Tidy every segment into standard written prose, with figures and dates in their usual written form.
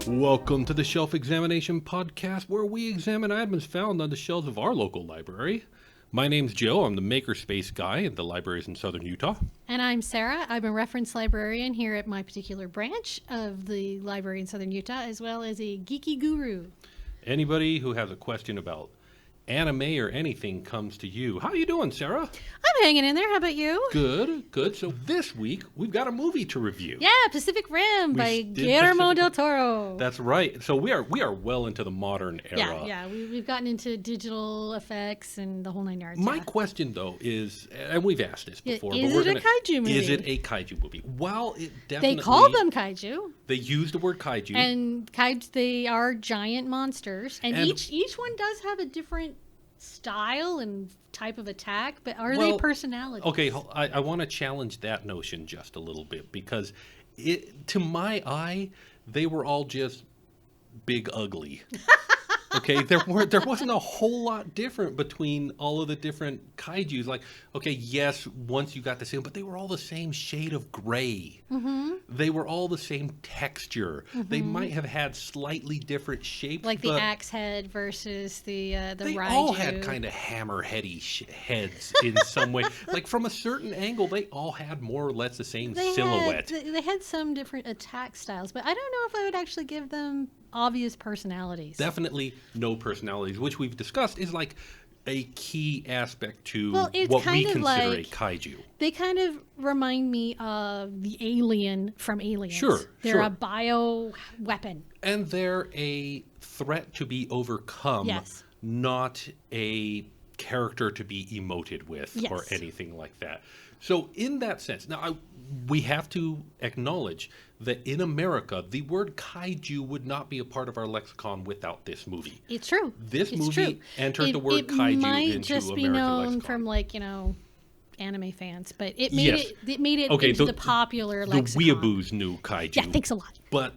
Welcome to the Shelf Examination Podcast, where we examine items found on the shelves of our local library. My name's Joe. I'm the makerspace guy at the libraries in southern Utah. And I'm Sarah. I'm a reference librarian here at my particular branch of the library in southern Utah, as well as a geeky guru. Anybody who has a question about anime or anything comes to you. How you doing, Sarah? I'm hanging in there. How about you? Good. So this week, we've got a movie to review. Yeah, Pacific Rim by Guillermo del Toro. That's right. So we are well into the modern era. Yeah. We've gotten into digital effects and the whole nine yards. My question, though, is, and we've asked this before. Is it a kaiju movie? Is it a kaiju movie? Well, it definitely... They call them kaiju. They use the word kaiju. And kaiju, they are giant monsters. And each one does have a different style and type of attack, but are they personalities? Okay, I want to challenge that notion just a little bit, because to my eye, they were all just big ugly. Okay, there wasn't a whole lot different between all of the different kaijus. Like, okay, yes, once you got to see them, but they were all the same shade of gray. Mm-hmm. They were all the same texture. Mm-hmm. They might have had slightly different shapes. Like the axe head versus the they Raiju. all had kind of hammer-heady heads in some way. Like, from a certain angle, they all had more or less the same silhouette. They had some different attack styles, but I don't know if I would actually give them obvious personalities. Definitely no personalities, which we've discussed is like a key aspect to what we consider a kaiju. They kind of remind me of the alien from Aliens. Sure. They're a bio weapon. And they're a threat to be overcome, yes, not a character to be emoted with, yes, or anything like that. So in that sense, now we have to acknowledge that in America, the word kaiju would not be a part of our lexicon without this movie. It's true. This movie entered the word kaiju into American lexicon. It might just be known from, anime fans, but it made it into the popular lexicon. The weeaboos knew kaiju. Yeah, thanks a lot. But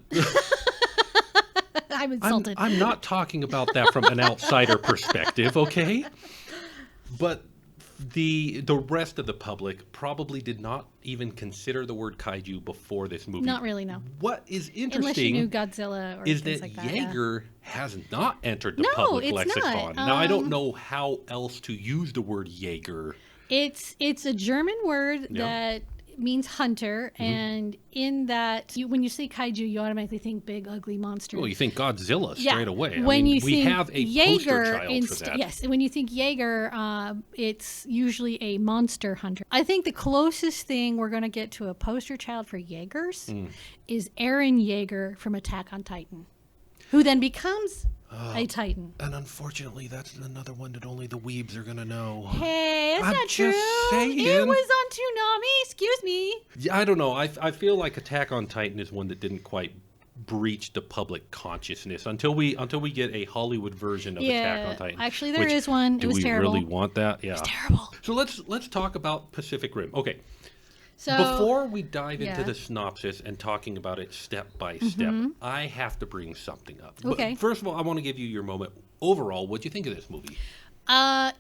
I'm insulted. I'm not talking about that from an outsider perspective, okay? But the rest of the public probably did not even consider the word kaiju before this movie. Not really, no. What is interesting unless you knew Godzilla or is things that like that, Jaeger has not entered the public lexicon. Not. Now, I don't know how else to use the word Jaeger. It's a German word that means hunter, and in that, when you say kaiju, you automatically think big, ugly monsters. Well, you think Godzilla straight away. We have a Jaeger, poster child for that. Yes, when you think Jaeger, it's usually a monster hunter. I think the closest thing we're going to get to a poster child for Jaegers is Eren Jaeger from Attack on Titan, who then becomes a Titan. And unfortunately, that's another one that only the weebs are going to know. Hey, that's not true. Saying. It was on Toonami. Excuse me. Yeah, I don't know. I feel like Attack on Titan is one that didn't quite breach the public consciousness until we get a Hollywood version of Attack on Titan. Actually, there is one. It was terrible. Do we really want that? Yeah. It was terrible. So let's talk about Pacific Rim. Okay. So, before we dive into the synopsis and talking about it step by step, I have to bring something up. Okay. But first of all, I want to give you your moment. Overall, what do you think of this movie?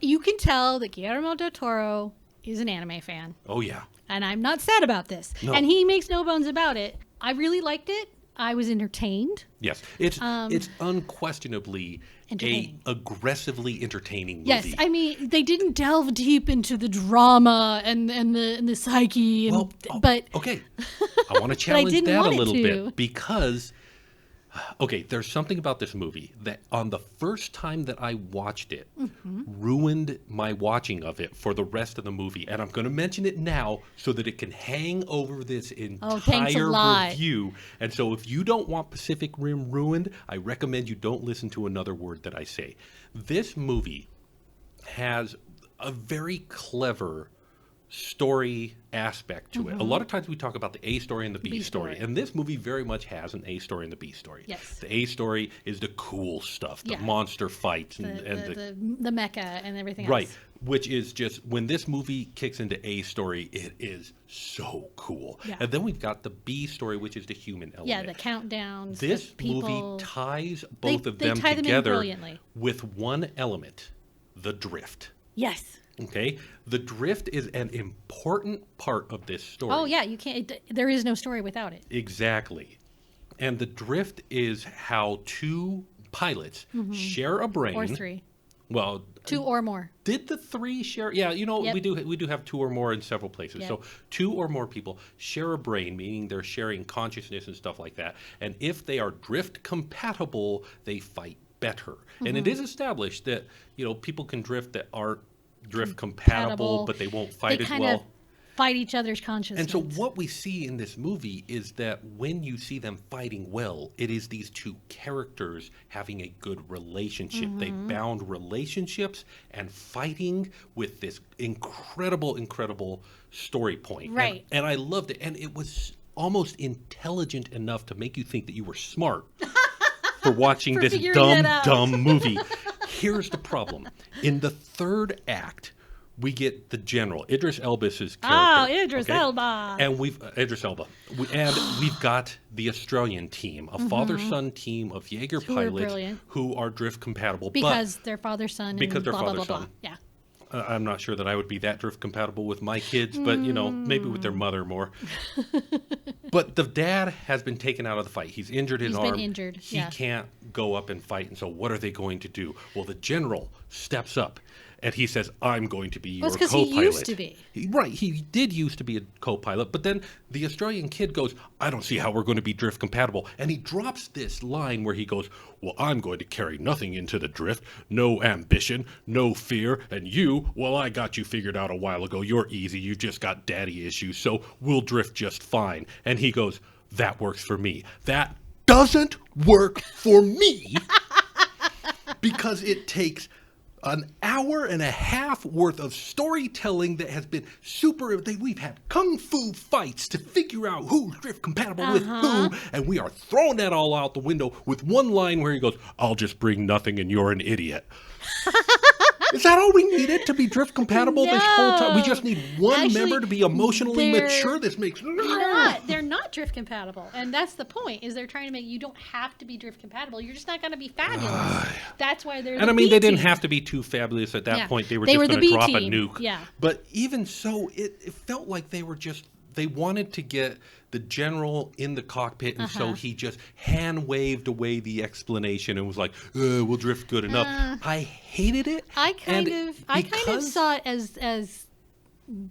You can tell that Guillermo del Toro is an anime fan. Oh, yeah. And I'm not sad about this. No. And he makes no bones about it. I really liked it. I was entertained. Yes. It's unquestionably a aggressively entertaining movie. Yes. I mean, they didn't delve deep into the drama and the psyche. But okay. I want to challenge that a little bit because, there's something about this movie that on the first time that I watched it ruined my watching of it for the rest of the movie. And I'm going to mention it now so that it can hang over this entire review. And so if you don't want Pacific Rim ruined, I recommend you don't listen to another word that I say. This movie has a very clever story aspect to it. A lot of times we talk about the A story and the B story, and this movie very much has an A story and the B story. Yes. The A story is the cool stuff, the monster fights, the mecha and everything else. Right, which is just, when this movie kicks into A story, it is so cool. Yeah. And then we've got the B story, which is the human element. Yeah, the countdowns, this the people. movie ties both of them tie together them in with one element, the drift. Yes. Okay, the drift is an important part of this story. Oh yeah, you can't. There is no story without it. Exactly. And the drift is how two pilots share a brain. Or three. Well, 2 or more. did the 3 share? Yeah, Yep. we do have 2 or more in several places. Yep. So 2 or more people share a brain, meaning they're sharing consciousness and stuff like that. And if they are drift compatible, they fight better. And it is established that people can drift that aren't drift compatible, but they won't fight as well. Fight each other's consciousness. And so what we see in this movie is that when you see them fighting well, it is these two characters having a good relationship. They bound relationships and fighting with this incredible story point. Right. And I loved it. And it was almost intelligent enough to make you think that you were smart for watching this dumb movie. Here's the problem. In the third act, we get the general, Idris Elba's character. Oh, Idris Elba. And Idris Elba. We've got the Australian team, a father-son team of Jaeger pilots who are drift compatible. Because they're father-son and blah, blah, blah. Yeah. I'm not sure that I would be that drift compatible with my kids, but, maybe with their mother more. But the dad has been taken out of the fight. He's injured his arm. He's been injured, He can't go up and fight. And so what are they going to do? Well, the general steps up. And he says, I'm going to be your co-pilot. Because he used to be. He did used to be a co-pilot. But then the Australian kid goes, I don't see how we're going to be drift compatible. And he drops this line where he goes, well, I'm going to carry nothing into the drift. No ambition, no fear. And you, well, I got you figured out a while ago. You're easy. You just got daddy issues. So we'll drift just fine. And he goes, that works for me. That doesn't work for me. Because it takes an hour and a half worth of storytelling that has been we've had kung fu fights to figure out who's drift compatible with who, and we are throwing that all out the window with one line where he goes, I'll just bring nothing and you're an idiot. Is that all we needed to be drift compatible this whole time? We just need one member to be emotionally mature. This makes they're not drift compatible, and that's the point. Is they're trying to make you don't have to be drift compatible. You're just not going to be fabulous. That's why they're. And I mean, they didn't have to be too fabulous at that point. They were just going to drop a nuke. Yeah. But even so, it felt like they were just. They wanted to get the general in the cockpit, and so he just hand-waved away the explanation and was like, we'll drift good enough. I hated it. I kind of saw it as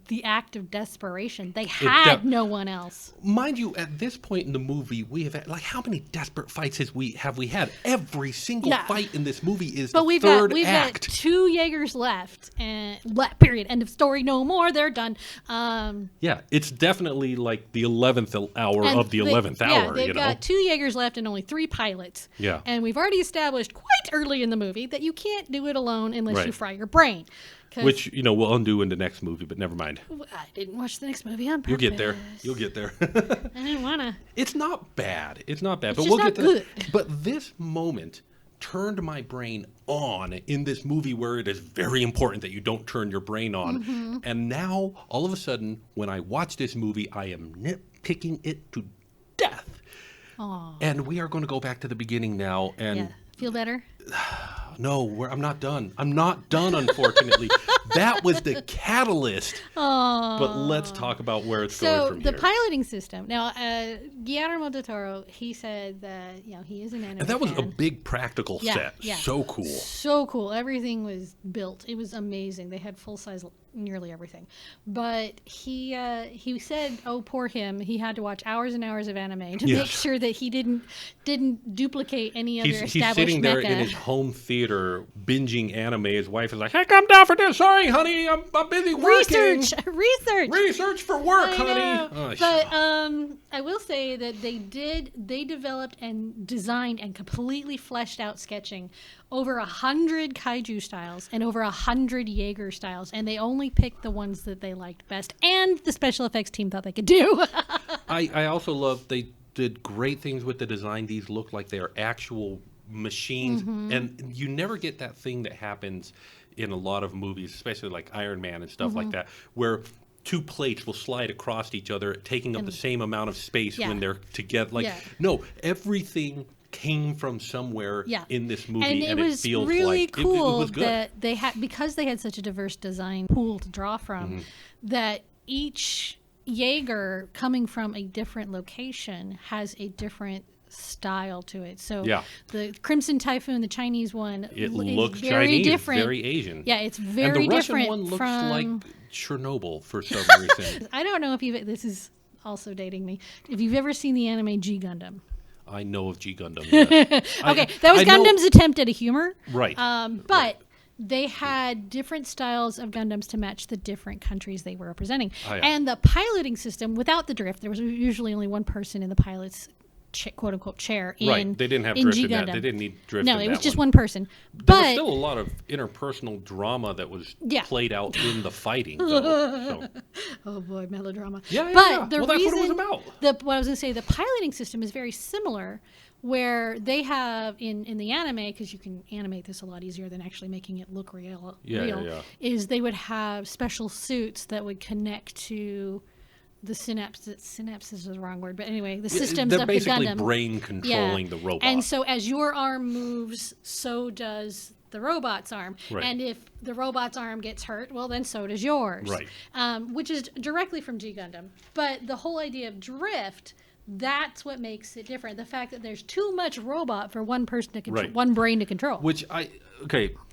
the act of desperation. They had no one else. Mind you, at this point in the movie, we have had, how many desperate fights have we had? Every single fight in this movie is the third act. We've got 2 Jaegers left, and period. End of story. No more. They're done. Yeah, it's definitely like the 11th hour of the 11th hour. Yeah, they've got 2 Jaegers left and only 3 pilots. Yeah, and we've already established quite early in the movie that you can't do it alone unless you fry your brain. Which, we'll undo in the next movie, but never mind. I didn't watch the next movie on purpose. You'll get there. I didn't want to. It's not bad. But just we'll not get good. But this moment turned my brain on in this movie where it is very important that you don't turn your brain on. And now, all of a sudden, when I watch this movie, I am nitpicking it to death. Aww. And we are going to go back to the beginning now. And feel better? No, I'm not done. I'm not done, unfortunately. That was the catalyst. Aww. But let's talk about where it's going from here. So the piloting system. Now, Guillermo del Toro, he said that he is an anime and that was fan. a big practical set. Yeah. So cool. So cool. Everything was built. It was amazing. They had full size nearly everything. But he said, oh, poor him. He had to watch hours and hours of anime to make sure that he didn't duplicate any other established He's sitting there mecha. in his home theater binging anime. His wife is like, hey, come down for this. Sorry, honey. I'm busy working. Research for work, honey. Oh, but I will say that they developed and designed and completely fleshed out sketching over 100 Kaiju styles and over 100 Jaeger styles, and they only picked the ones that they liked best and the special effects team thought they could do. I also love they did great things with the design. These look like they are actual machines, and you never get that thing that happens in a lot of movies, especially like Iron Man and stuff like that, where 2 plates will slide across each other, taking up the same amount of space when they're together. No, everything came from somewhere in this movie, and it feels really like cool it was good. that they had, because they had such a diverse design pool to draw from, that each Jaeger coming from a different location has a different style to it. So Yeah. the Crimson Typhoon, the Chinese one, It is looks very Chinese, different. very Asian. Yeah, it's And very the Russian different one looks from. like Chernobyl for some reason. I don't know if you've. This is also dating me. If you've ever seen the anime G Gundam. I know of G Gundam. Yes. Okay, that was Gundam's attempt at a humor. Right. But they had different styles of Gundams to match the different countries they were representing. Oh, yeah. And the piloting system, without the drift, there was usually only one person in the pilot's quote unquote chair in Right. They didn't have in drift G in that. Gundam. They didn't need drift No, in it was that just one. one person. There was But still a lot of interpersonal drama that was Yeah. played out in the fighting, though. So. oh boy, melodrama. Yeah, But the well, that's reason what it was about. what I was going to say, the piloting system is very similar. Where they have in the anime, because you can animate this a lot easier than actually making it look real, Yeah. is they would have special suits that would connect to the synapses. Synapses is the wrong word, but anyway, the systems They're of the basically Gundam. brain controlling the robot. And so as your arm moves, so does the robot's arm. Right. And if the robot's arm gets hurt, well, then so does yours. Right. Which is directly from G Gundam. But the whole idea of drift, that's what makes it different. The fact that there's too much robot for one person to control, Right. one brain to control. Which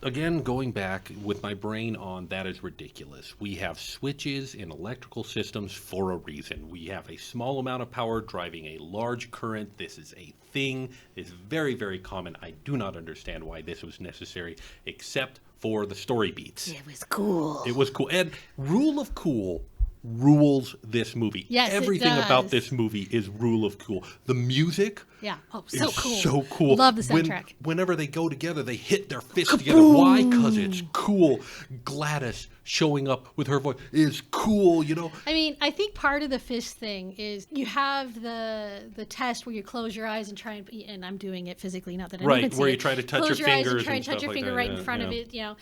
again, going back with my brain on, that is ridiculous. We have switches in electrical systems for a reason. We have a small amount of power driving a large current. This is a thing. It's very, very common. I do not understand why this was necessary, except for the story beats. It was cool. It was cool. And rule of cool rules this movie. Yes, everything it does. about this movie is rule of cool. The music Yeah. Oh, so is cool. so cool. Love the soundtrack. Whenever they go together, they hit their fists together. Why? Because it's cool. Gladys showing up with her voice is cool, you know? I mean, I think part of the fist thing is you have the test where you close your eyes and try and I'm doing it physically, not that I Right, can see where it. you try to touch close your eyes fingers and try and and touch stuff your like finger that, right yeah, in front of yeah. it, you know.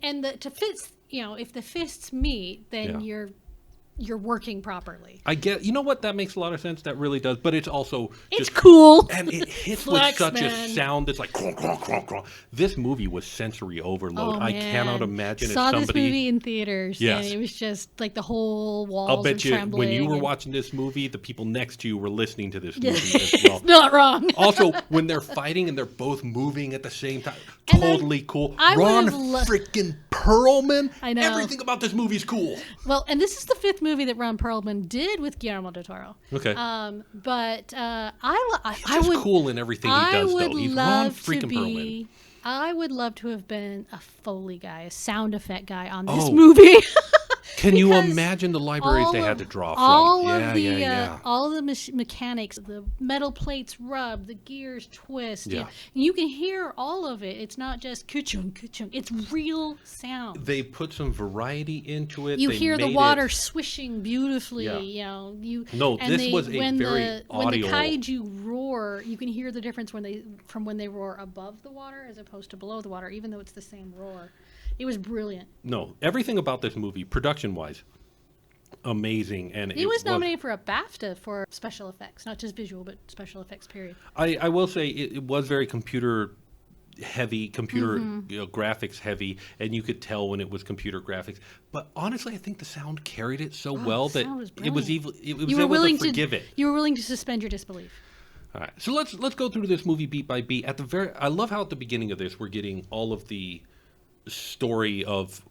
And to fist, you know, if the fists meet, then Yeah. you're working properly. I get, you know what? That makes a lot of sense. That really does. But it's also It's just cool. And it hits Flex, with such man. a sound that's like clonk, clonk, clonk, clonk. This movie was sensory overload. Oh, I man. cannot imagine Saw if somebody. this movie in theaters. Yes. And it was just like the whole walls I'll bet were you trembling. when you were and- watching this movie, the people next to you were listening to this movie as well. It's not wrong. Also, when they're fighting and they're both moving at the same time, And totally cool. I Ron would've freaking Perlman. I know. Everything about this movie's cool. Well, and this is the fifth movie that Ron Perlman did with Guillermo del Toro. Okay. But I He's would cool in everything he I does, would though. He's Ron love to freaking Perlman. be. I would love to have been a Foley guy, a sound effect guy on this Oh. movie. Can you Because imagine the libraries they all had of- to draw all from? of the Yeah. all the mechanics, the metal plates rub, the gears twist. Yeah. You can hear all of it. It's not just ka-chung, ka-chung. It's real sound. They put some variety into it. You They hear the made water it- swishing beautifully. Yeah. You know, you. No, and this was a when very the audio- kaiju roar, you can hear the difference when they roar above the water as opposed to below the water, even though it's the same roar. It was brilliant. No, everything about this movie, production-wise, amazing. And He was nominated for a BAFTA for special effects, not just visual, but special effects. Period. I will say it was very computer heavy, computer Mm-hmm. graphics heavy, and you could tell when it was computer graphics. But honestly, I think the sound carried it so well the that sound was it was brilliant. even it was You were able willing to forgive it. You were willing to suspend your disbelief. All right, so let's go through this movie beat by beat. I love how at the beginning of this we're getting all of the story of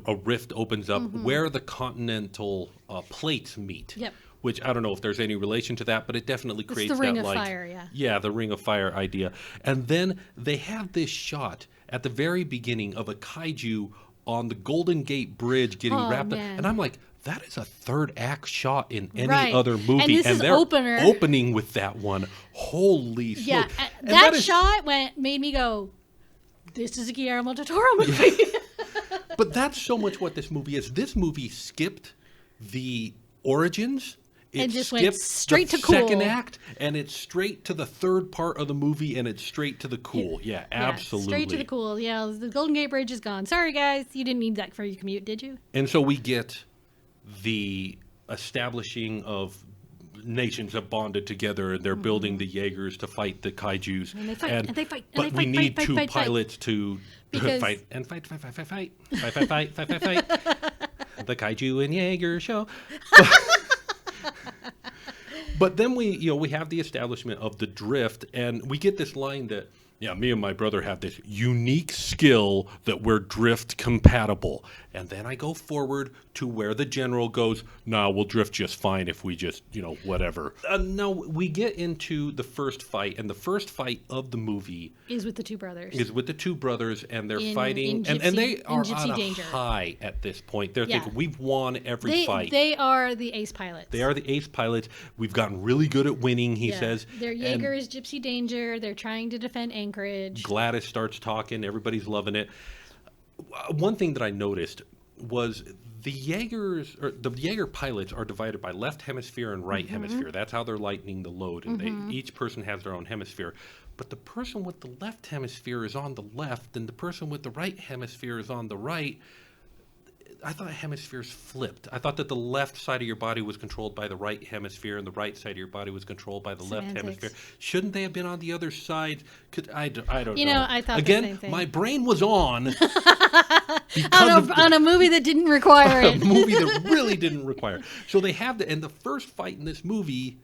a rift opens up where the continental plates meet. Yep. Which I don't know if there's any relation to that, but it definitely creates the ring that of like fire, yeah. Yeah, the ring of fire idea. And then they have this shot at the very beginning of a kaiju on the Golden Gate Bridge getting Oh, wrapped up, man. and I'm like, that is a third act shot in any Right. other movie, And this is they're opener. opening with that one. Holy Yeah, smoke! And that is- shot made me go, "This is a Guillermo del Toro movie." But that's so much what this movie is. This movie skipped the origins. It And just went skipped straight the to cool. second act, and it's straight to the third part of the movie, and it's straight to the cool. Yeah, absolutely. Straight to the cool. Yeah, the Golden Gate Bridge is gone. Sorry, guys, you didn't need that for your commute, did you? And so we get the establishing of nations have bonded together, and they're building the Jaegers to fight the kaijus. And they fight, and they fight, and but they we fight, need fight, two fight, fight. pilots to Because- fight. The Kaiju and Jaeger show. But then we have the establishment of the drift, and we get this line that, yeah, me and my brother have this unique skill that we're drift compatible. And then I go forward to where the general goes, nah, we'll drift just fine if we just, whatever. No, we get into the first fight, and the first fight of the movie is with the two brothers. And they're fighting, and they are on a high at this point. They're thinking, we've won every fight. They are the ace pilots. They are the ace pilots. We've gotten really good at winning, he says. Their Jaeger is Gypsy Danger. They're trying to defend Anchorage. Gladys starts talking. Everybody's loving it. One thing that I noticed was the Jaeger pilots are divided by left hemisphere and right hemisphere. That's how they're lightening the load, and each person has their own hemisphere. But the person with the left hemisphere is on the left, and the person with the right hemisphere is on the right. I thought hemispheres flipped. I thought that the left side of your body was controlled by the right hemisphere and the right side of your body was controlled by the left hemisphere. Shouldn't they have been on the other side? I don't know. I thought Again, the same thing. My brain was on. on a movie that didn't require it. A movie that really didn't require it. So they have and the first fight in this movie,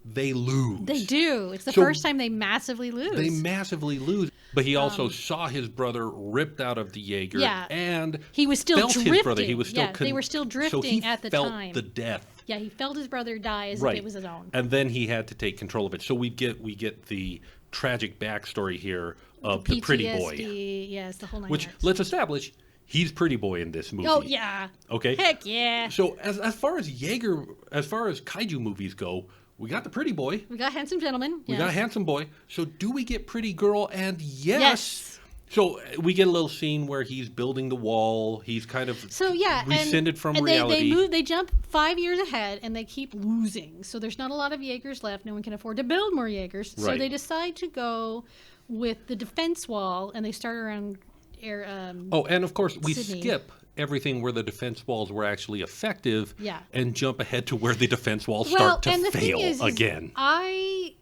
they lose. They do. It's the first time they massively lose. But he also saw his brother ripped out of the Jaeger. Yeah. And he was still felt drifting. His brother. He was still they were still drifting at the time. time. He felt the death. Yeah, he felt his brother die as if it was his own. And then he had to take control of it. So we get the tragic backstory here of the pretty boy. Yes, the whole nine Which, yards. let's establish, he's pretty boy in this movie. Oh, yeah. Okay? Heck yeah. So as far as kaiju movies go, we got the pretty boy. We got handsome gentleman. We got a handsome boy. So do we get pretty girl? And yes. So we get a little scene where he's building the wall. He's kind of rescinded from reality. They jump 5 years ahead, and they keep losing. So there's not a lot of Jaegers left. No one can afford to build more Jaegers. Right. So they decide to go with the defense wall, and they start around and of course we skip everything where the defense walls were actually effective and jump ahead to where the defense walls start to fail again. I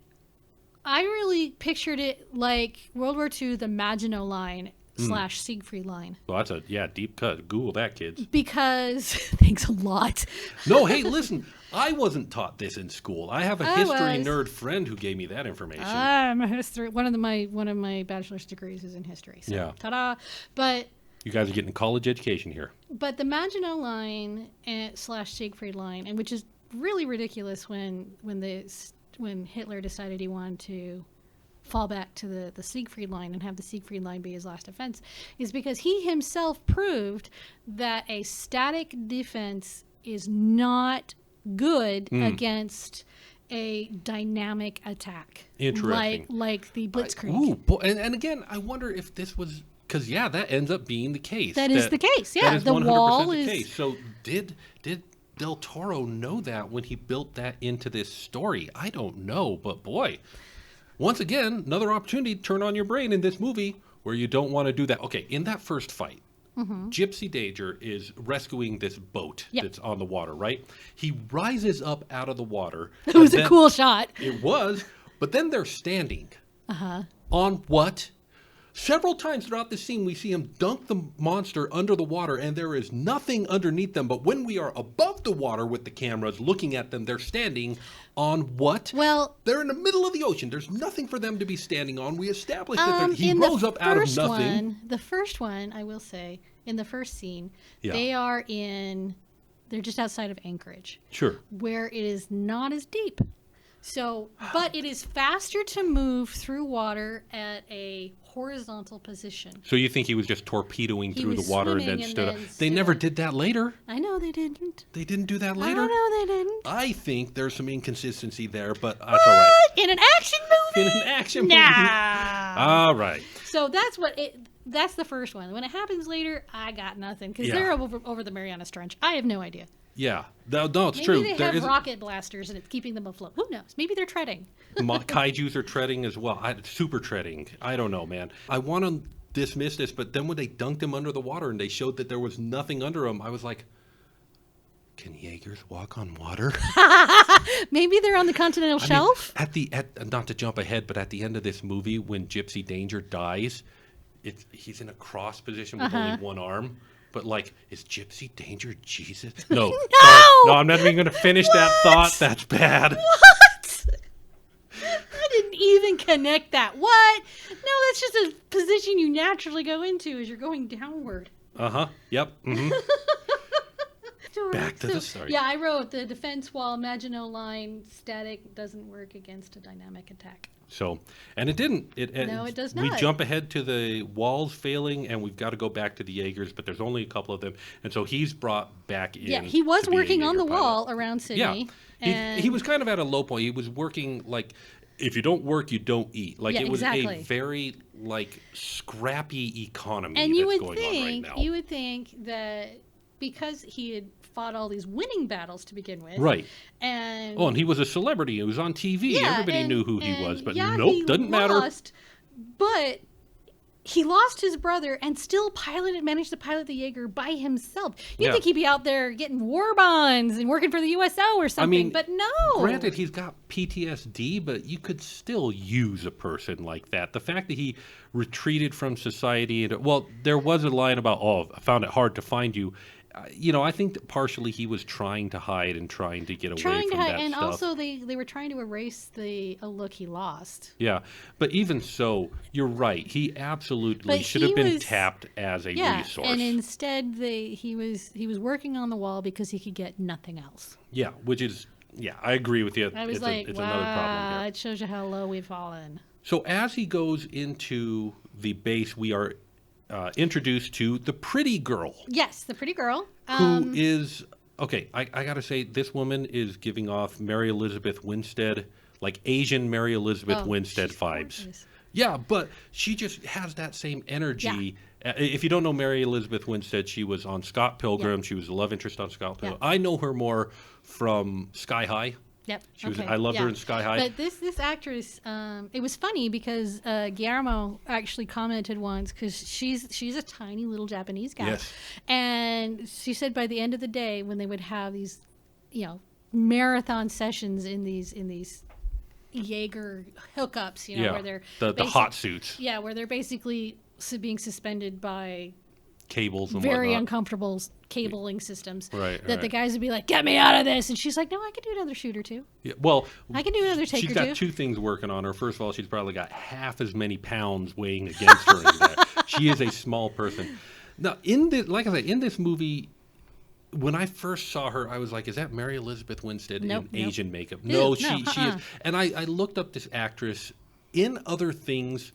really pictured it like World War II, the Maginot Line / Siegfried Line. Well, that's a deep cut. Google that, kids. Because thanks a lot. No, hey, listen. I wasn't taught this in school. I have a history nerd friend who gave me that information. I'm a history. One of my bachelor's degrees is in history. So, ta-da! But you guys are getting college education here. But the Maginot Line / Siegfried Line, and which is really ridiculous when Hitler decided he wanted to fall back to the Siegfried Line and have the Siegfried Line be his last defense, is because he himself proved that a static defense is not good against a dynamic attack. Interesting. Like the Blitzkrieg. And again, I wonder if this was... Because, that ends up being the case. That is the case, That is the 100% wall the is... case. So did Del Toro know that when he built that into this story? I don't know, but boy, once again, another opportunity to turn on your brain in this movie where you don't want to do that. Okay, in that first fight, Gypsy Danger is rescuing this boat that's on the water, right? He rises up out of the water. It was a cool shot. It was, but then they're standing on what? Several times throughout the scene, we see him dunk the monster under the water, and there is nothing underneath them. But when we are above the water with the cameras looking at them, they're standing on what? Well, they're in the middle of the ocean. There's nothing for them to be standing on. We established that he rose up out of nothing. The first one, I will say, in the first scene, they're just outside of Anchorage. Sure. Where it is not as deep. So, but it is faster to move through water at a horizontal position. So you think he was just torpedoing through the water and then stood up? They never did that later. I know they didn't. They didn't do that later? I know they didn't. I think there's some inconsistency there, but that's all right. In an action movie? In an action movie? Nah. All right. So that's the first one. When it happens later, I got nothing because they're over the Marianas Trench. I have no idea. Yeah. No, it's Maybe true. Maybe they have rocket blasters and it's keeping them afloat. Who knows? Maybe they're treading. Kaijus are treading as well. Super treading. I don't know, man. I want to dismiss this, but then when they dunked him under the water and they showed that there was nothing under him, I was like, can Jaegers walk on water? Maybe they're on the continental shelf? Not to jump ahead, but at the end of this movie, when Gypsy Danger dies, he's in a cross position with only one arm. But like, is Gypsy Danger Jesus? No! No, I'm not even going to finish that thought. That's bad. What? I didn't even connect that. What? No, that's just a position you naturally go into as you're going downward. Uh-huh. Yep. Mm-hmm. Back to the story. Yeah, I wrote the defense wall Maginot Line static doesn't work against a dynamic attack. So, and it didn't. No, it does not. We jump ahead to the walls failing, and we've got to go back to the Jaegers, but there's only a couple of them. And so he's brought back in. Yeah, he was working on the pilot. wall around Sydney. Yeah, and he was kind of at a low point. He was working like, if you don't work, you don't eat. Like Yeah, it was exactly. a very like scrappy economy and that's you would going think, on right now. You would think that because he had fought all these winning battles to begin with. Right. And Oh, and he was a celebrity. He was on TV. yeah, Everybody knew who he was. But nope, he doesn't matter. But he lost his brother and still managed to pilot the Jaeger by himself. You'd think he'd be out there getting war bonds and working for the USO or something, but no. Granted, he's got PTSD, but you could still use a person like that. The fact that he retreated from society, there was a line about, I found it hard to find you. I think that partially he was trying to hide and trying to get away from that stuff. And also they were trying to erase a look he lost. Yeah, but even so, you're right. He absolutely should have been tapped as a resource. And instead he was working on the wall because he could get nothing else. Yeah, which is I agree with you. I was it's like, wow, another problem here. It shows you how low we've fallen. So as he goes into the base, we are introduced to the pretty girl. Yes, the pretty girl. Who is, okay, I got to say, this woman is giving off Mary Elizabeth Winstead, like Asian Mary Elizabeth Winstead vibes. Gorgeous. Yeah, but she just has that same energy. Yeah. If you don't know Mary Elizabeth Winstead, she was on Scott Pilgrim. Yeah. She was the love interest on Scott Pilgrim. Yeah. I know her more from Sky High. Yep. I loved her in Sky High. But this actress, it was funny because Guillermo actually commented once because she's a tiny little Japanese gal, and she said by the end of the day when they would have these, marathon sessions in these Jaeger hookups, where they're the hot suits, where they're basically being suspended by cables and very whatnot. Uncomfortable cabling systems that the guys would be like, get me out of this, and she's like, no, I can do another shoot or two. I can do another take or two. She's got two things working on her. First of all, she's probably got half as many pounds weighing against her. She is a small person. Now, in this movie, when I first saw her, I was like, is that Mary Elizabeth Winstead in Asian makeup? No, she is. And I looked up this actress. In other things,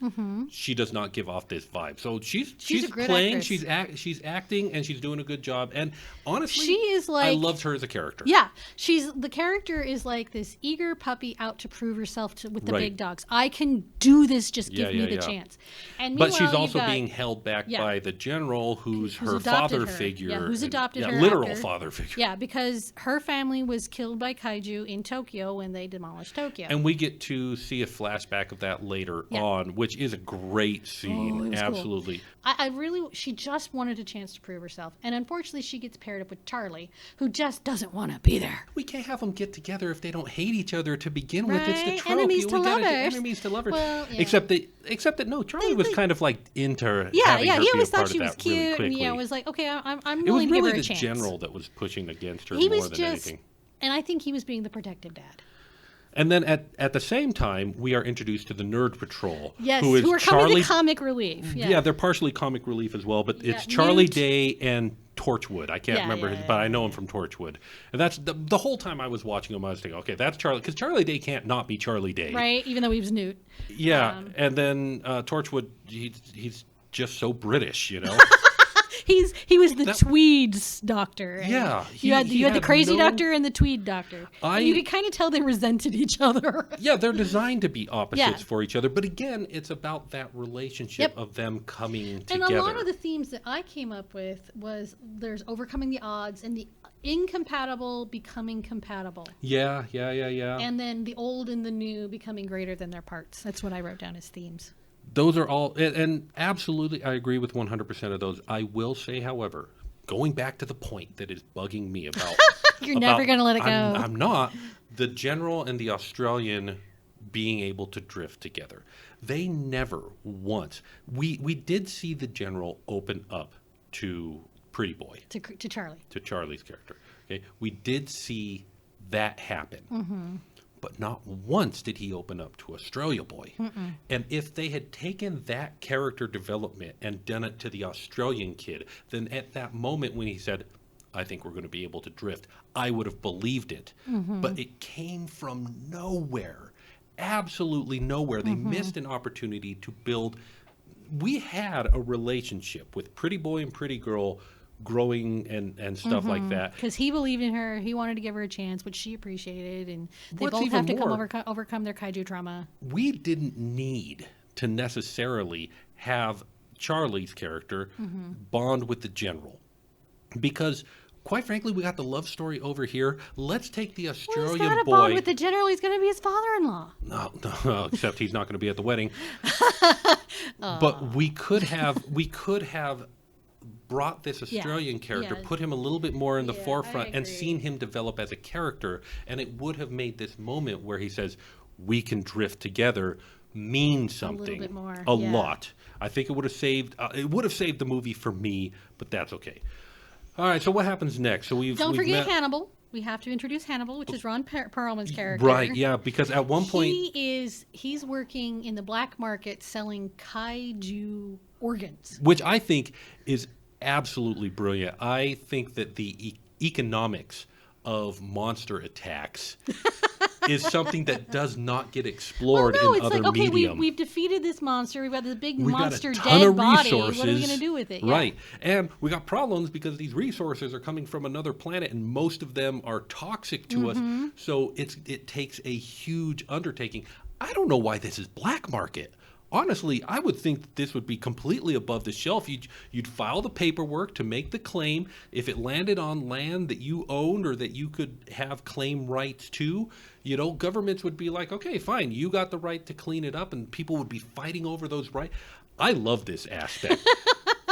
she does not give off this vibe. So she's playing, actress. She's acting, and she's doing a good job. And honestly, I loved her as a character. Yeah, the character is like this eager puppy out to prove herself with the big dogs. I can do this. Just give me the chance. And but she's also being held back by the general, who's her father figure. Yeah, who's adopted her. Literal father figure. Yeah, because her family was killed by Kaiju in Tokyo when they demolished Tokyo. And we get to see a flashback of that later on, which is a great scene. Absolutely. Cool. She just wanted a chance to prove herself. And unfortunately, she gets paired up with Charlie, who just doesn't want to be there. We can't have them get together if they don't hate each other to begin with. It's the trope. Enemies to lovers. Enemies to lovers. Well, Except that no, Charlie was kind of like into having her he always thought she was cute. Really and was like, okay, I'm willing to give her a chance. It was really the general that was pushing against her more than anything. And I think he was being the protective dad. And then at the same time, we are introduced to the Nerd Patrol. Yes, who are coming to comic relief. Yeah, they're partially comic relief as well, but it's Charlie Day and Torchwood. I can't remember his, but I know him from Torchwood. And that's the whole time I was watching him, I was thinking, okay, that's Charlie, because Charlie Day can't not be Charlie Day. Right, even though he was Newt. Yeah, and then Torchwood, he's just so British, He was the Tweeds doctor. Yeah. You had the crazy doctor and the Tweed doctor. You could kind of tell they resented each other. Yeah, they're designed to be opposites for each other. But again, it's about that relationship of them coming together. And a lot of the themes that I came up with was there's overcoming the odds and the incompatible becoming compatible. Yeah. And then the old and the new becoming greater than their parts. That's what I wrote down as themes. Those are all, and absolutely, I agree with 100% of those. I will say, however, going back to the point that is bugging me about... You're never going to let it go. I'm not. The general and the Australian being able to drift together. They never once... We did see the general open up to Pretty Boy. To Charlie. To Charlie's character. Okay, we did see that happen. But not once did he open up to Australia Boy. And if they had taken that character development and done it to the Australian kid, then at that moment when he said, I think we're going to be able to drift, I would have believed it. But it came from nowhere. Absolutely nowhere. They missed an opportunity to build. We had a relationship with Pretty Boy and Pretty Girl growing and stuff like that. Because he believed in her. He wanted to give her a chance, which she appreciated. And they What's both have to even overcome their kaiju trauma. We didn't need to necessarily have Charlie's character bond with the general. Because, quite frankly, we got the love story over here. Let's take the Australian he's got a boy. bond with the general. He's going to be his father-in-law. No, except he's not going to be at the wedding. But we could have brought this Australian character, put him a little bit more in the forefront, and seen him develop as a character, and it would have made this moment where he says, "We can drift together," mean something. A little bit more. A lot. I think it would have saved. It would have saved the movie for me, but that's okay. All right. So what happens next? So don't forget Hannibal. We have to introduce Hannibal, which is Ron Perlman's character. Right, yeah, because at one point... He's working in the black market selling kaiju organs. Which I think is absolutely brilliant. I think that the economics of monster attacks is something that does not get explored in other media. We've defeated this monster. We've got this big monster dead body. What are we going to do with it? Right. And we got problems because these resources are coming from another planet and most of them are toxic to us. So it takes a huge undertaking. I don't know why this is black market. Honestly, I would think that this would be completely above the shelf. You'd file the paperwork to make the claim. If it landed on land that you owned or that you could have claim rights to, governments would be like, okay, fine, you got the right to clean it up, and people would be fighting over those rights. I love this aspect.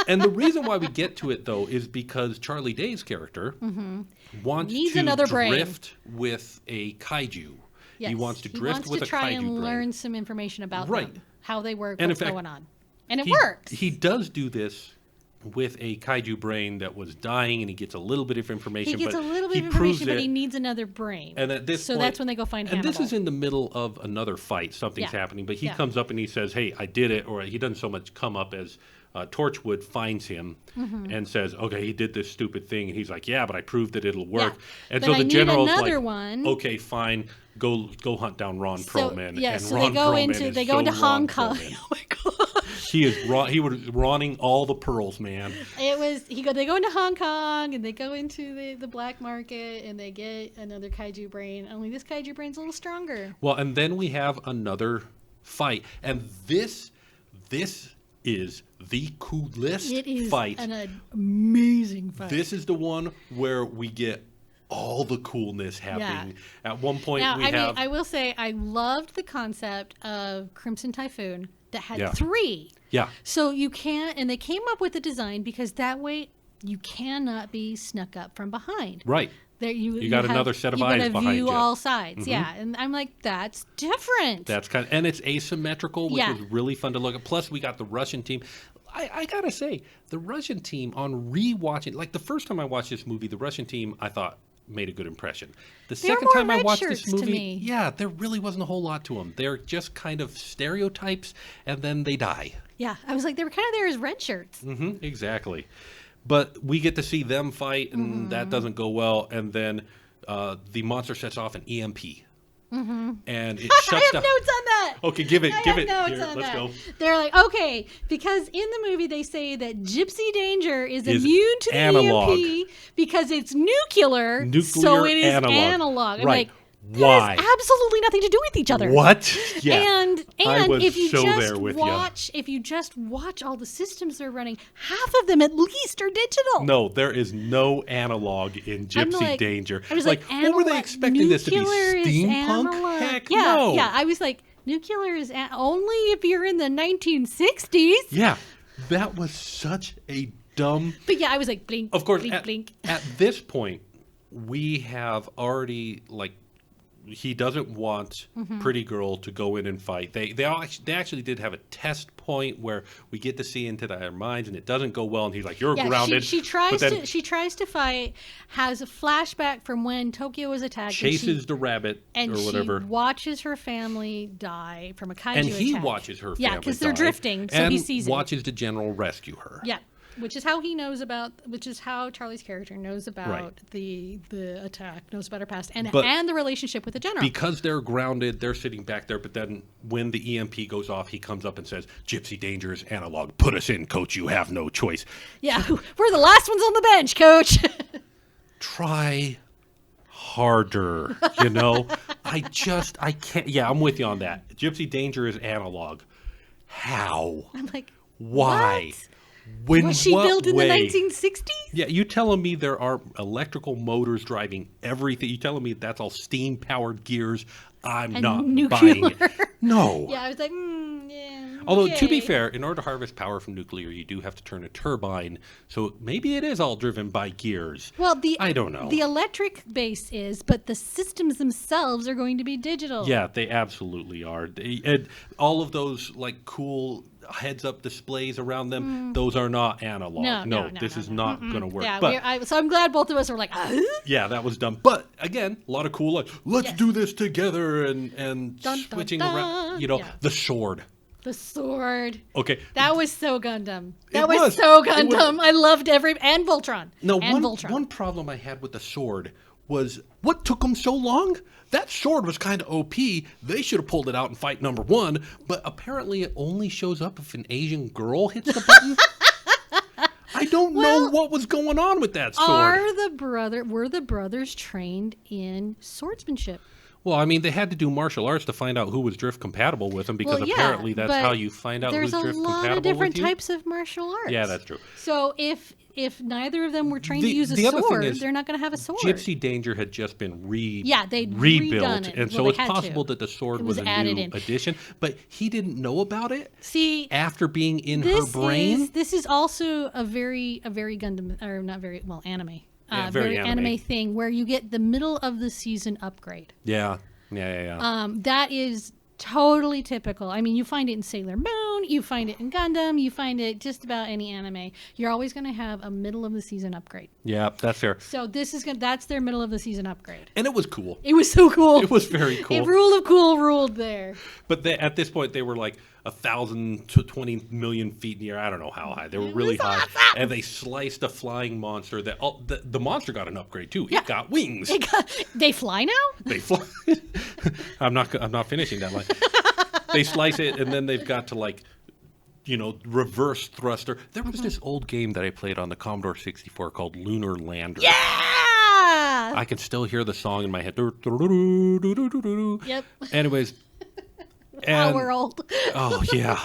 And the reason why we get to it, though, is because Charlie Day's character wants to drift with a kaiju. Yes. He wants to drift with a kaiju. He wants to try and learn some information about them. How they work, and what's going on. And it works. He does do this with a kaiju brain that was dying, and he gets a little bit of information. He gets a little bit of information, but he needs another brain. And at this point, that's when they go find Hannibal. And this is in the middle of another fight. Something's happening, but he comes up and he says, hey, I did it. Or he doesn't so much come up as Torchwood finds him and says, okay, he did this stupid thing. And he's like, yeah, but I proved that it'll work. And but so the general's like, one. okay, fine. Go hunt down Ron Perlman. Yeah, so they go into Hong Kong. Oh my god. He was ronning all the pearls, man. They go into Hong Kong and they go into the black market and they get another kaiju brain. Only this kaiju brain's a little stronger. Well, and then we have another fight, and this is the coolest fight. It is an amazing fight. This is the one where we get all the coolness happening. At one point, I will say I loved the concept of Crimson Typhoon that had 3. Yeah. So you can't, and they came up with the design because that way you cannot be snuck up from behind. Right. There you got another set of eyes behind you. You got to view all sides. Yeah. And I'm like, that's different. That's and it's asymmetrical, which was really fun to look at. Plus, we got the Russian team. I got to say, the Russian team on rewatching, like the first time I watched this movie, the Russian team, I thought, made a good impression. The second time I watched this movie, there really wasn't a whole lot to them. They're just kind of stereotypes, and then they die. Yeah, I was like, they were kind of there as red shirts. Exactly. But we get to see them fight, and that doesn't go well. And then the monster sets off an EMP. And it shuts down. I have notes on that. Okay, give it. Here, let's go. They're like, okay, because in the movie they say that Gypsy Danger is immune to the EMP because it's nuclear so it is analog. I'm like, why? That has absolutely nothing to do with each other. What? Yeah. And if you just watch all the systems they're running, half of them at least are digital. No, there is no analog in Gypsy Danger. I was like, what were they expecting this to be? Steampunk? Heck no. Yeah, I was like, nuclear is only if you're in the 1960s. Yeah, that was such a dumb. But yeah, I was like, blink, of course, blink, blink. At this point, we have already he doesn't want Pretty Girl to go in and fight. They actually did have a test point where we get to see into their minds, and it doesn't go well. And he's like, "You're grounded." She tries to fight. Has a flashback from when Tokyo was attacked. Chases the rabbit or whatever. She watches her family die from a kaiju and he attack. watches her family because they're die, drifting, so and he sees watches the general rescue her. Yeah. Which is how Charlie's character knows about the attack, knows about her past, and the relationship with the general. Because they're grounded, they're sitting back there, but then when the EMP goes off, he comes up and says, "Gypsy Danger's analog. Put us in, coach. You have no choice." Yeah, we're the last ones on the bench, coach. Try harder, you know? I can't. Yeah, I'm with you on that. Gypsy Danger is analog. How? I'm like, why? What? When, was she built in the 1960s? Yeah, you telling me there are electrical motors driving everything? You telling me that's all steam-powered gears? I'm not buying it. No. Yeah, I was like, yeah. Although, to be fair, in order to harvest power from nuclear, you do have to turn a turbine. So maybe it is all driven by gears. Well, I don't know. The electric base is, but the systems themselves are going to be digital. Yeah, they absolutely are. And all of those like cool heads-up displays around them, those are not analog. No, this is not going to work. Yeah, so I'm glad both of us were like, yeah, that was dumb. But again, a lot of cool, like, let's do this together and switching around. You know, the sword. The sword. Okay. That was so Gundam. That was so Gundam. I loved and Voltron. No, one problem I had with the sword was what took them so long? That sword was kind of OP. They should have pulled it out in fight number 1, but apparently it only shows up if an Asian girl hits the button. I don't know what was going on with that sword. Were the brothers trained in swordsmanship? Well, I mean, they had to do martial arts to find out who was drift compatible with them because apparently that's how you find out who's drift compatible with you. There's a lot of different types of martial arts. Yeah, that's true. So if neither of them were trained to use a sword, they're not going to have a sword. Gypsy Danger had just been rebuilt, and so it's possible that the sword was a new addition, but he didn't know about it. See, after being in her brain, this is also a very Gundam, or not very anime. Yeah, very anime thing where you get the middle of the season upgrade. Yeah. That is totally typical. I mean, you find it in Sailor Moon, you find it in Gundam, you find it just about any anime. You're always going to have a middle of the season upgrade. Yeah, that's fair. So that's their middle of the season upgrade. And it was cool. It was so cool. It was very cool. A rule of cool ruled there. But at this point, they were like 1,000 to 20 million feet in the air. I don't know how high. They were really high. Awesome. And they sliced a flying monster. The monster got an upgrade too. It got wings. They fly now? They fly. I'm not finishing that line. They slice it, and then they've got to reverse thruster. There was this old game that I played on the Commodore 64 called Lunar Lander. Yeah! I can still hear the song in my head. Yep. Anyways. We're old. Oh, yeah.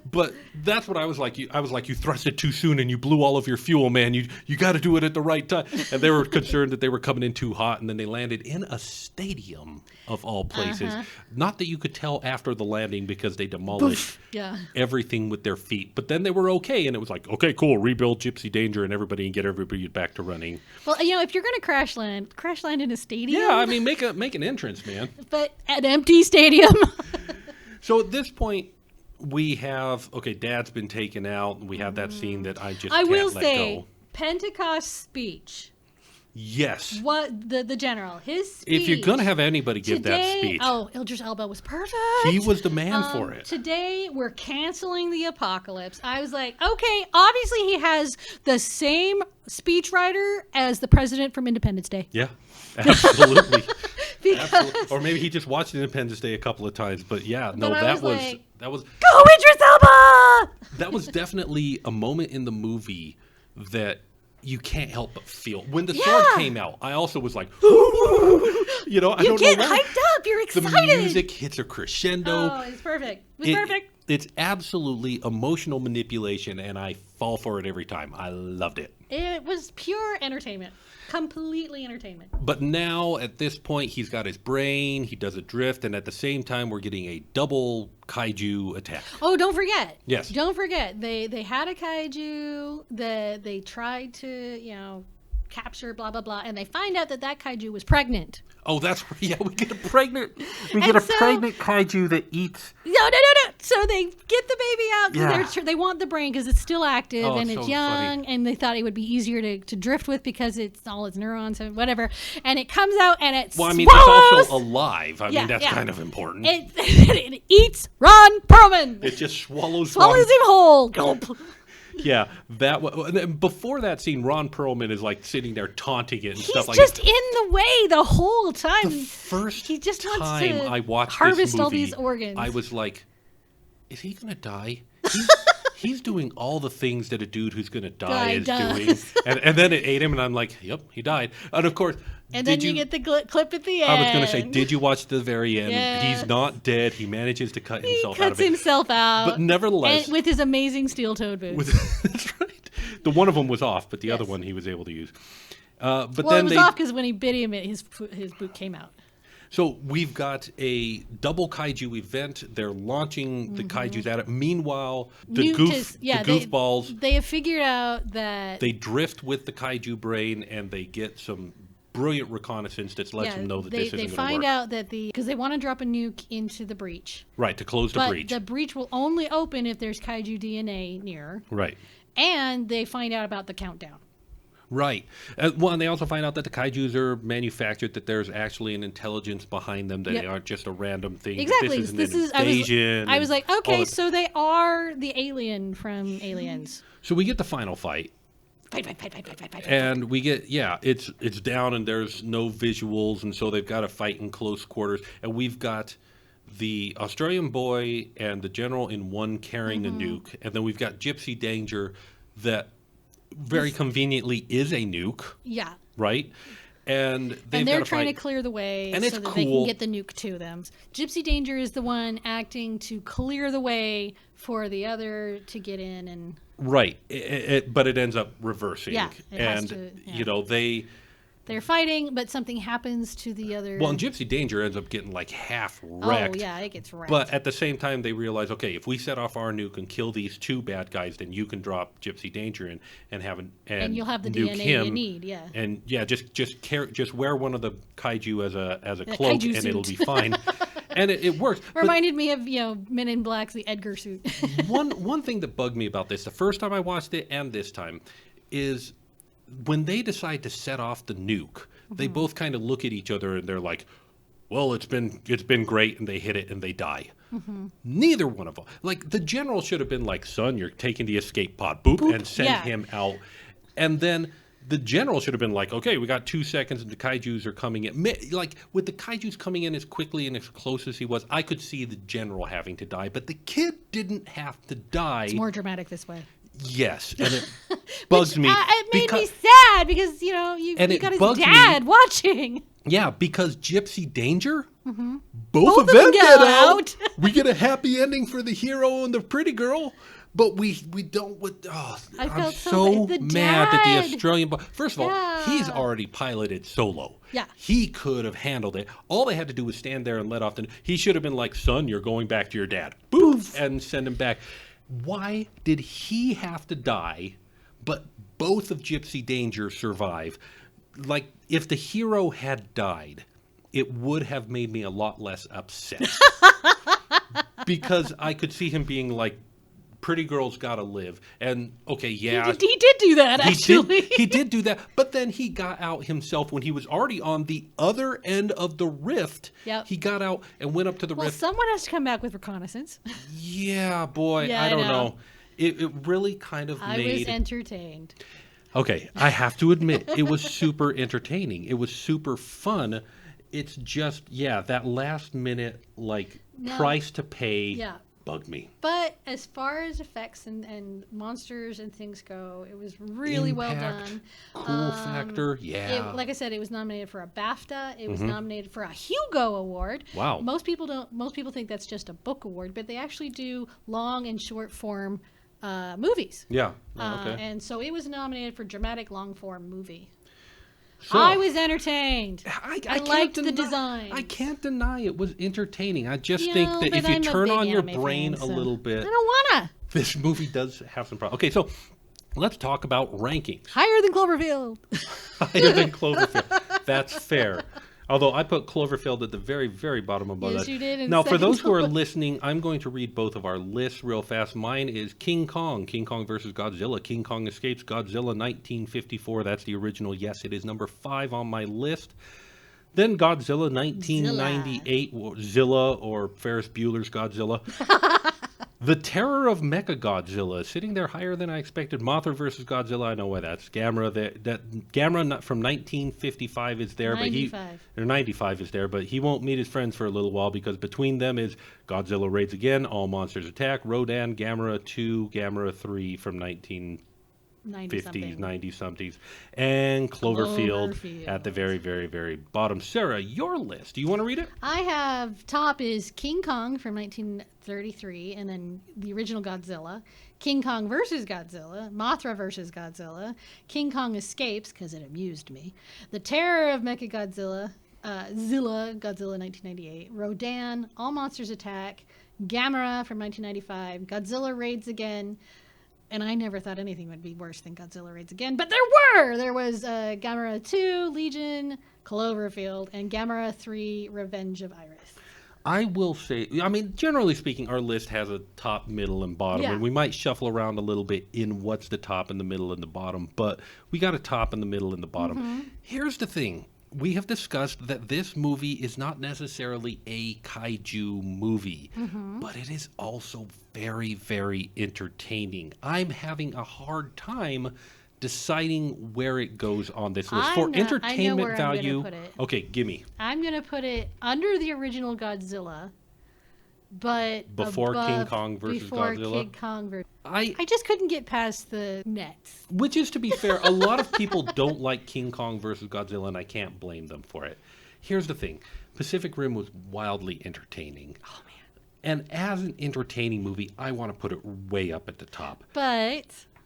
But that's what I was like. I was like, you thrust it too soon and you blew all of your fuel, man. You got to do it at the right time. And they were concerned that they were coming in too hot, and then they landed in a stadium of all places. Not that you could tell after the landing because they demolished everything with their feet. But then they were okay, and it was like, okay, cool, rebuild Gypsy Danger and get everybody back to running. Well, if you're going to crash land in a stadium. Yeah, I mean, make an entrance, man. But an empty stadium. So at this point, we have, Dad's been taken out, and we have that scene that I just can't let go. Pentecost speech. Yes. What the general, his speech. If you're going to have anybody give that speech. Oh, Idris Elba was perfect. He was the man for it. Today, we're canceling the apocalypse. I was like, okay, obviously he has the same speechwriter as the president from Independence Day. Yeah, absolutely. Absolutely. Or maybe he just watched Independence Day a couple of times. But yeah, no, that was go Idris Elba! That was definitely a moment in the movie that you can't help but feel. When the sword came out, I also was like, I don't know. You get hyped up. You're excited. The music hits a crescendo. Oh, it's perfect. It was perfect. It's absolutely emotional manipulation, and I fall for it every time. I loved it. It was pure entertainment. Completely entertainment. But now, at this point, he's got his brain, he does a drift, and at the same time, we're getting a double kaiju attack. Oh, don't forget. Yes. Don't forget. They had a kaiju that they tried to, capture, blah, blah, blah. And they find out that kaiju was pregnant. Oh, that's right. Yeah, we get a pregnant kaiju that eats. No. So they get the baby out because they want the brain because it's still active and it's young. Funny. And they thought it would be easier to drift with because it's all its neurons and whatever. And it comes out and it swallows. It's also alive. I mean, that's kind of important. It eats Ron Perlman. It just swallows him whole. Gulp. Yeah, before that scene, Ron Perlman is like sitting there taunting it and stuff like that. He's just in the way the whole time. The first he just time wants to I watched harvest this movie, all these organs. I was like, is he going to die? He's doing all the things that a dude who's going to die is doing. And then it ate him, and I'm like, yep, he died. And of course... And then you get the clip at the end. I was going to say, did you watch the very end? Yes. He's not dead. He manages to cut himself out of it. He cuts himself out. But nevertheless... And with his amazing steel-toed boots. That's right. The one of them was off, but the other one he was able to use. But then it was off because when he bit him, his boot came out. So we've got a double kaiju event. They're launching the kaijus at it. Meanwhile, the goofballs... They have figured out that... They drift with the kaiju brain, and they get some brilliant reconnaissance that lets them know that this isn't going to work. They find out that because they want to drop a nuke into the breach. Right, to close the breach. But the breach will only open if there's kaiju DNA near. Right. And they find out about the countdown. Right. And they also find out that the kaijus are manufactured, that there's actually an intelligence behind them, that they aren't just a random thing. Exactly. This is an invasion. I was like, okay, so they are the alien from Aliens. So we get the final fight. Fight. And we get, it's down and there's no visuals, and so they've got to fight in close quarters. And we've got the Australian boy and the general in one carrying a nuke. And then we've got Gypsy Danger that very conveniently is a nuke. Yeah. Right? And they're trying to clear the way and so that they can get the nuke to them. Gypsy Danger is the one acting to clear the way for the other to get in and... Right, but it ends up reversing. Yeah, they're fighting, but something happens to the other. Well, and Gypsy Danger ends up getting like half wrecked. Oh yeah, it gets wrecked. But at the same time, they realize, okay, if we set off our nuke and kill these two bad guys, then you can drop Gypsy Danger in and you'll have the nuke DNA him. you need. Yeah. And just wear one of the kaiju as a cloak, and it'll be fine. And it works. Reminded me of Men in Black's the Edgar suit. One thing that bugged me about this, the first time I watched it and this time, is when they decide to set off the nuke, they both kind of look at each other and they're like, well, it's been great, and they hit it and they die. Neither one of them. Like, the general should have been like, son, you're taking the escape pod, boop, and send him out. And then the general should have been like, okay, we got 2 seconds and the kaijus are coming in. Like, with the kaijus coming in as quickly and as close as he was, I could see the general having to die, but the kid didn't have to die. It's more dramatic this way. Yes, and it bugs me. It made me sad because, you got his dad watching. Yeah, because Gypsy Danger, both of them get out. We get a happy ending for the hero and the pretty girl. But we don't. I'm so mad that the Australian boy. First of all, he's already piloted solo. Yeah, he could have handled it. All they had to do was stand there and let off. He should have been like, "Son, you're going back to your dad." Boof, and send him back. Why did he have to die, but both of Gypsy Danger survive? Like, if the hero had died, it would have made me a lot less upset because I could see him being like, pretty girl's gotta live. And okay, he did do that, actually. He did do that, but then he got out himself when he was already on the other end of the rift. Yep. He got out and went up to the rift. Well, someone has to come back with reconnaissance. Yeah, boy, I don't know. It really kind of I was entertained. Okay, I have to admit, it was super entertaining. It was super fun. It's just, that last minute, price to pay bugged me. But as far as effects and monsters and things go, it was really well done. Cool factor, like I said, it was nominated for a BAFTA. It was nominated for a Hugo Award. Wow. Most people think that's just a book award, but they actually do long and short form movies. Yeah. Okay. And so it was nominated for dramatic long form movie. So, I was entertained. I liked the design. I can't deny it was entertaining. I just think that if you turn on your brain a little bit, I don't wanna. This movie does have some problems. Okay, so let's talk about rankings. Higher than Cloverfield. Higher than Cloverfield. That's fair. Although I put Cloverfield at the very, very bottom of my list. Yes, you did. Now, for those who are listening, I'm going to read both of our lists real fast. Mine is King Kong versus Godzilla. King Kong escapes Godzilla 1954. That's the original. Yes, it is number 5 on my list. Then Godzilla 1998, Zilla or Ferris Bueller's Godzilla. The Terror of Mechagodzilla, sitting there higher than I expected. Mothra versus Godzilla, I know why that's. Gamera, Gamera from 1955 is there, 95 is there, but he won't meet his friends for a little while because between them is Godzilla Raids Again, All Monsters Attack, Rodan, Gamera 2, Gamera 3 from 1950s, 90-somethings, and Cloverfield at the very, very, very bottom. Sarah, your list. Do you want to read it? I have top is King Kong from 1933, and then the original Godzilla, King Kong versus Godzilla, Mothra versus Godzilla, King Kong escapes because it amused me, The Terror of Mechagodzilla, Zilla, Godzilla 1998, Rodan, All Monsters Attack, Gamera from 1995, Godzilla Raids Again. And I never thought anything would be worse than Godzilla Raids Again, but there were! There was Gamera 2, Legion, Cloverfield, and Gamera 3, Revenge of Iris. I will say, I mean, generally speaking, our list has a top, middle, and bottom, and we might shuffle around a little bit in what's the top and the middle and the bottom, but we got a top and the middle and the bottom. Mm-hmm. Here's the thing. We have discussed that this movie is not necessarily a kaiju movie, but it is also very, very entertaining. I'm having a hard time deciding where it goes on this list. For entertainment value, okay, gimme. I'm going to put it under the original Godzilla, but before King Kong versus Godzilla. King Kong I just couldn't get past the nets. Which is, to be fair, a lot of people don't like King Kong versus Godzilla, and I can't blame them for it. Here's the thing. Pacific Rim was wildly entertaining. Oh, man. And as an entertaining movie, I want to put it way up at the top. But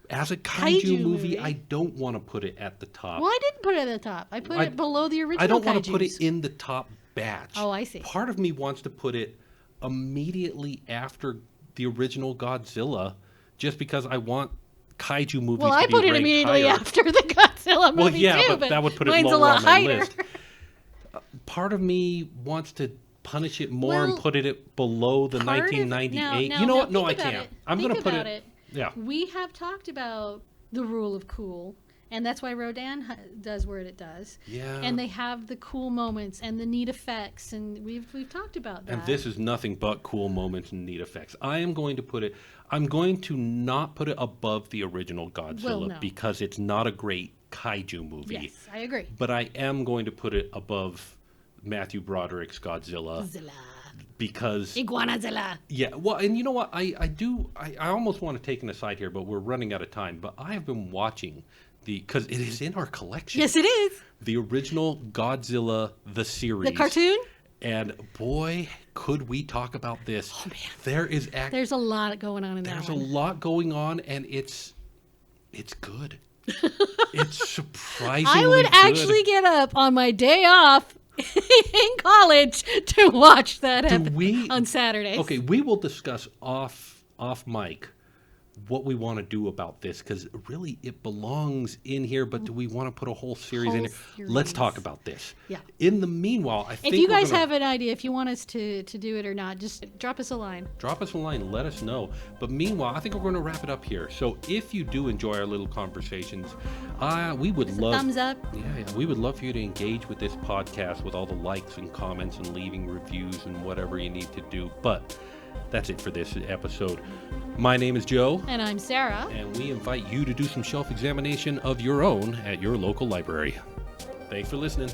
as a kaiju movie, I don't want to put it at the top. Well, I didn't put it at the top. I put it below the original I don't want to put it in the top batch. Oh, I see. Part of me wants to put it immediately after the original Godzilla, just because I want kaiju movies to be Well, I put it immediately after the Godzilla movie, too, but that would put it mine's lower a lot on my higher. list. Part of me wants to punish it more and put it below the 1998. No, you know what? No, I can't. I'm going to put it. Yeah. We have talked about the rule of cool, and that's why Rodan does what it does. Yeah. And they have the cool moments and the neat effects, and we've talked about that. And this is nothing but cool moments and neat effects. I'm going to not put it above the original Godzilla because it's not a great kaiju movie. Yes, I agree. But I am going to put it above Matthew Broderick's Godzilla. Because Iguanazilla. Yeah, well, and you know what? I almost want to take an aside here, but we're running out of time. But I have been watching because it is in our collection. Yes, it is. The original Godzilla, the series. The cartoon? And boy, could we talk about this. Oh, man. There's a lot going on in that one. There's a lot going on, and it's good. It's surprisingly I would actually get up on my day off in college to watch that on Saturdays. Okay, we will discuss off mic what we want to do about this, because really it belongs in here, but do we want to put a whole series in here? Let's talk about this. Yeah. In the meanwhile, I think if you guys have an idea, if you want us to do it or not, just drop us a line. Drop us a line, let us know. But meanwhile, I think we're going to wrap it up here. So if you do enjoy our little conversations, we would love thumbs up. Yeah, we would love for you to engage with this podcast with all the likes and comments and leaving reviews and whatever you need to do. But that's it for this episode. My name is Joe. And I'm Sarah. And we invite you to do some shelf examination of your own at your local library. Thanks for listening.